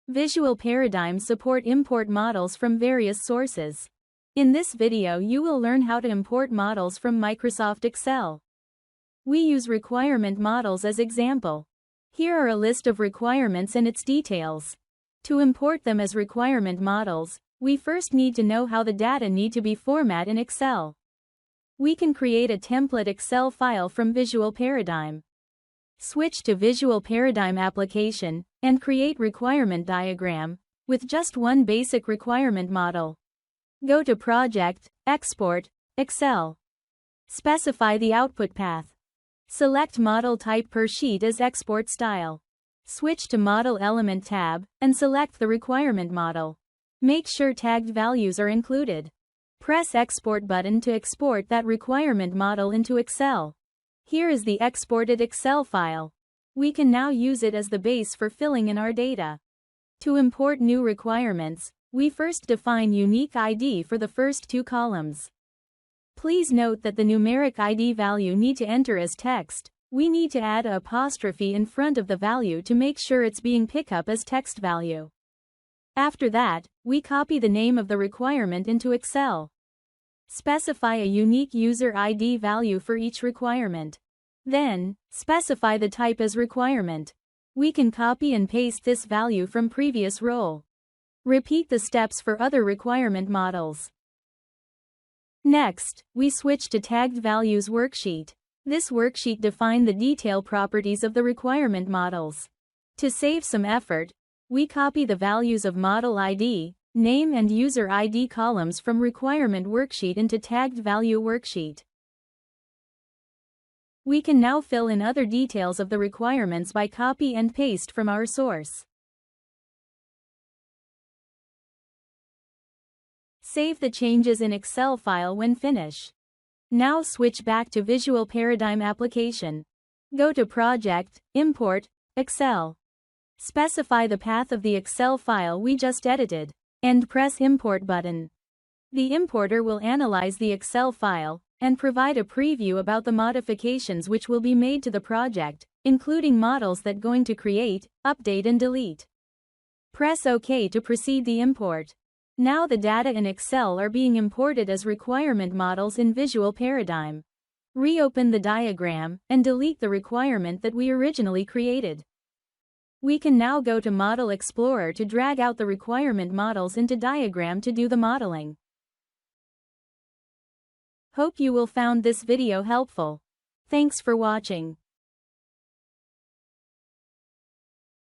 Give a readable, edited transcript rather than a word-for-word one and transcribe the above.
Visual paradigms support import models from various sources. In this video you will learn how to import models from Microsoft Excel. We use requirement models as example. Here are a list of requirements and its details. To import them as requirement models, we first need to know how the data need to be formatted in Excel. We can create a template Excel file from Visual Paradigm. Switch to Visual Paradigm application, and create requirement diagram, with just one basic requirement model. Go to Project, Export, Excel. Specify the output path. Select Model Type per sheet as Export Style. Switch to Model Element tab, and select the requirement model. Make sure tagged values are included. Press Export button to export that requirement model into Excel. Here is the exported Excel file. We can now use it as the base for filling in our data. To import new requirements, we first define unique ID for the first two columns. Please note that the numeric ID value need to enter as text. We need to add an apostrophe in front of the value to make sure it's being picked up as text value. After that, we copy the name of the requirement into Excel. Specify a unique user ID value for each requirement. Then, specify the type as requirement. We can copy and paste this value from previous row. Repeat the steps for other requirement models. Next, we switch to Tagged Values worksheet. This worksheet defines the detail properties of the requirement models. To save some effort, we copy the values of Model ID, Name and User ID columns from Requirement Worksheet into Tagged Value Worksheet. We can now fill in other details of the requirements by copy and paste from our source. Save the changes in Excel file when finished. Now switch back to Visual Paradigm application. Go to Project, Import, Excel. Specify the path of the Excel file we just edited, and press Import button. The importer will analyze the Excel file, and provide a preview about the modifications which will be made to the project, including models that going to create, update and delete. Press OK to proceed the import. Now the data in Excel are being imported as requirement models in Visual Paradigm. Reopen the diagram, and delete the requirement that we originally created. We can now go to Model Explorer to drag out the requirement models into diagram to do the modeling. Hope you will found this video helpful. Thanks for watching.